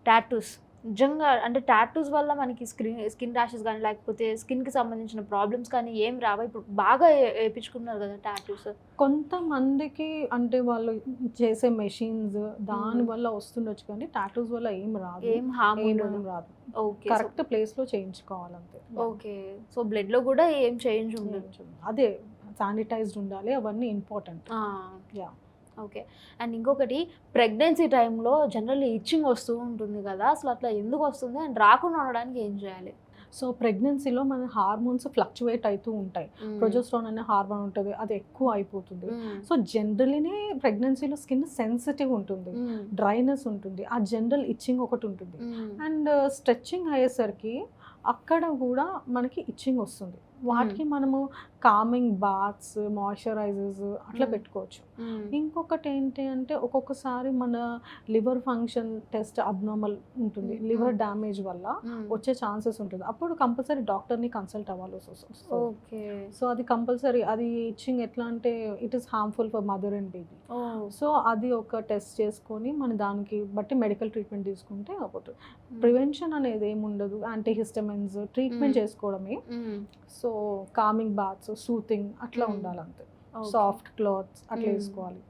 Tattoos నిజంగా అంటే tattoos వల్ల మనకి స్కిన్ ర్యాషెస్ కానీ లేకపోతే స్కిన్కి సంబంధించిన ప్రాబ్లమ్స్ కానీ ఏం రావా? ఇప్పుడు బాగా వేయించుకున్నారు కదా టాటూస్. కొంతమందికి అంటే వాళ్ళు చేసే మెషిన్స్ దానివల్ల వస్తుండొచ్చు కానీ టాటూస్ వల్ల ఏం రాదు, ఏం హార్మ్ ఏం ఉండదు. రాదు. ఓకే. కరెక్ట్ ప్లేస్లో చేయించుకోవాలంతే. ఓకే. సో బ్లడ్లో కూడా ఏం చేంజ్ ఉండదు. అదే శానిటైజ్డ్ ఉండాలి, అవన్నీ ఇంపార్టెంట్. యా. ఓకే. అండ్ ఇంకొకటి ప్రెగ్నెన్సీ టైంలో జనరల్లీ ఇచ్చింగ్ వస్తూ ఉంటుంది కదా, అసలు అట్లా ఎందుకు వస్తుంది అండ్ రాకుండా ఉండడానికి ఏం చేయాలి? సో ప్రెగ్నెన్సీలో మన హార్మోన్స్ ఫ్లక్చువేట్ అవుతూ ఉంటాయి. ప్రొజెస్ట్రాన్ అనే హార్మోన్ ఉంటుంది, అది ఎక్కువ అయిపోతుంది. సో జనరలీనే ప్రెగ్నెన్సీలో స్కిన్ సెన్సిటివ్ ఉంటుంది, డ్రైనెస్ ఉంటుంది, ఆ జనరల్ ఇచ్చింగ్ ఒకటి ఉంటుంది. అండ్ స్ట్రెచ్చింగ్ అయ్యేసరికి అక్కడ కూడా మనకి ఇచ్చింగ్ వస్తుంది. వాటికి మనము కామింగ్ బాత్స్, మాయిశ్చరైజర్స్ అట్లా పెట్టుకోవచ్చు. ఇంకొకటి ఏంటి అంటే ఒక్కొక్కసారి మన లివర్ ఫంక్షన్ టెస్ట్ అబ్నార్మల్ ఉంటుంది, లివర్ డ్యామేజ్ వల్ల వచ్చే ఛాన్సెస్ ఉంటుంది. అప్పుడు కంపల్సరీ డాక్టర్ని కన్సల్ట్ అవ్వాల్సి వస్తుంది. ఓకే. సో అది కంపల్సరీ. అది ఇచ్చింగ్ ఎట్లా అంటే it is harmful for mother and baby. So అది ఒక టెస్ట్ చేసుకొని మన దానికి బట్టి మెడికల్ ట్రీట్మెంట్ తీసుకుంటే అవ్వదు. ప్రివెన్షన్ అనేది ఏముండదు, యాంటీహిస్టమిన్స్ ట్రీట్మెంట్ చేసుకోవడమే. సో కామింగ్ బాత్స్, సూతింగ్ అట్లా ఉండాలంతే. సాఫ్ట్ క్లాత్స్ అట్లా వేసుకోవాలి.